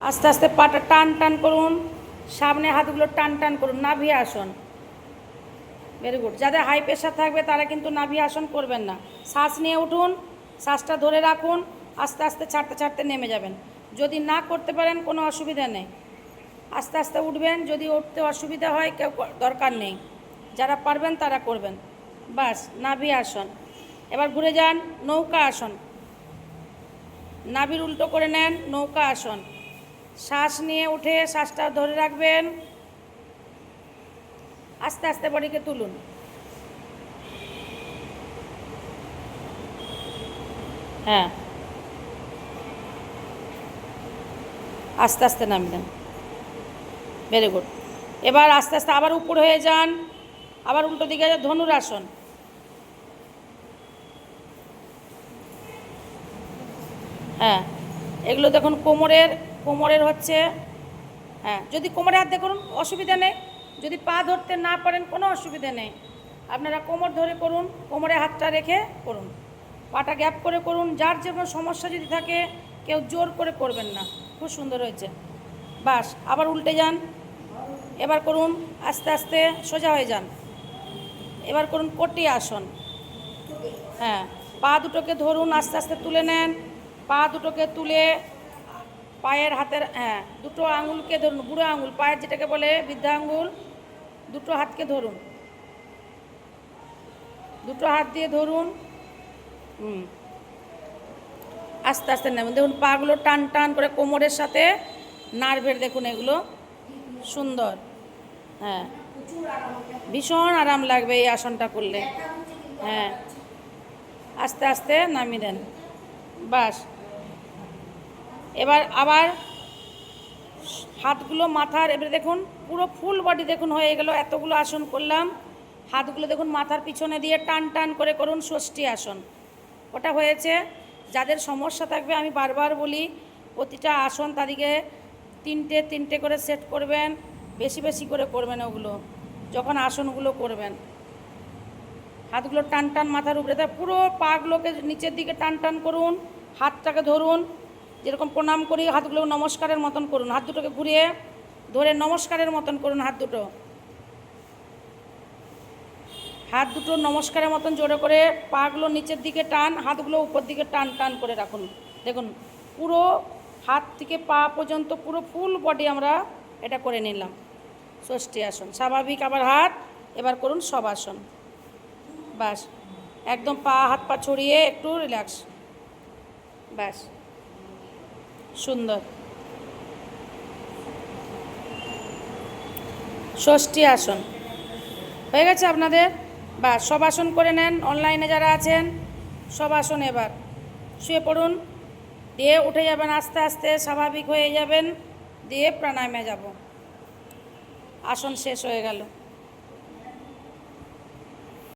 আস্তে আস্তে পাটা টান টান করুন, সামনে হাতগুলো টান টান করুন, নাভি আসন। Very good. যাদের হাই প্রেশার থাকবে তারা কিন্তু নাভি আসন করবেন না। শ্বাস নিয়ে উঠুন, শ্বাসটা ধরে রাখুন, আস্তে আস্তে ছাড়তে ছাড়তে নেমে যাবেন। যদি না করতে পারেন কোনো অসুবিধা নেই, আস্তে আস্তে উঠবেন। যদি উঠতে অসুবিধা হয় কেউ দরকার নেই, যারা পারবেন তারা করবেন। বাস, নাভি আসন। এবার ঘুরে যান নৌকা আসন, নাভির উল্টো করে নেন, নৌকা আসন। শ্বাস নিয়ে উঠে শ্বাসটা ধরে রাখবেন, আস্তে আস্তে বডিকে তুলুন। হ্যাঁ, আস্তে আস্তে নামবেন। Very good. এবার আস্তে আস্তে আবার উপর হয়ে যান, আবার উল্টো দিকে ধনুরাসন। হ্যাঁ, এগুলো দেখুন কোমরের হচ্ছে। হ্যাঁ, যদি কোমরে হাত দিয়ে করুন অসুবিধা নেই, যদি পা ধরতে না পারেন কোনো অসুবিধা নেই, আপনারা কোমর ধরে করুন, কোমরে হাতটা রেখে করুন, পাটা গ্যাপ করে করুন। যার যেমন সমস্যা যদি থাকে কেউ জোর করে করবেন না। খুব সুন্দর হয়েছে। বাস, আবার উল্টে যান। এবার করুন আস্তে আস্তে সোজা হয়ে যান। এবার করুন কটি আসন। হ্যাঁ, পা দুটোকে ধরুন, আস্তে আস্তে তুলে নেন। পা দুটোকে তুলে পায়ের হাতের, হ্যাঁ, দুটো আঙুলকে ধরুন, বুড়ো আঙুল পায়ের যেটাকে বলে বৃদ্ধা আঙুল, দুটো হাতকে ধরুন, দুটো হাত দিয়ে ধরুন। আস্তে আস্তে নেবেন। দেখুন পাগুলো টান টান করে কোমরের সাথে নার্ভের, দেখুন এগুলো সুন্দর। হ্যাঁ, ভীষণ আরাম লাগবে এই আসনটা করলে। হ্যাঁ, আস্তে আস্তে নামিয়ে দেন। বাস, এবার আবার হাতগুলো মাথার, এবারে দেখুন পুরো ফুল বডি দেখুন হয়ে গেল। এতগুলো আসন করলাম, হাতগুলো দেখুন মাথার পিছনে দিয়ে টান টান করে করুন ষষ্ঠী আসন। ওটা হয়েছে। যাদের সমস্যা থাকবে আমি বারবার বলি প্রতিটা আসন তাদেরকে তিনটে তিনটে করে সেট করবেন, বেশি বেশি করে করবেন ওগুলো যখন আসনগুলো করবেন। হাতগুলো টান টান মাথার উপরে, তা পুরো পাগুলোকে নিচের দিকে টান টান করুন, হাতটাকে ধরুন, যেরকম প্রণাম করি হাতগুলো নমস্কারের মতন করুন। হাত দুটোকে ঘুরিয়ে ধরে নমস্কারের মতন করুন। হাত দুটো নমস্কারের মতন জোরে করে, পাগুলো নিচের দিকে টান, হাতগুলো উপর দিকে টান টান করে রাখুন। দেখুন পুরো হাত থেকে পা পর্যন্ত পুরো ফুল বডি আমরা এটা করে নিলাম ষষ্ঠী আসন। স্বাভাবিক আবার হাত, এবার করুন সব আসন। বাস, একদম পা হাত পা ছড়িয়ে একটু রিল্যাক্স। ব্যাস, সুন্দর। ষষ্ঠী আসন হয়ে গেছে আপনাদের। বা সব আসন করে নেন, অনলাইনে যারা আছেন সব আসন। এবার শুয়ে পড়ুন, দিয়ে উঠে যাবেন আস্তে আস্তে, স্বাভাবিক হয়ে যাবেন, দিয়ে প্রাণায়ামে যাব। আসন শেষ হয়ে গেল।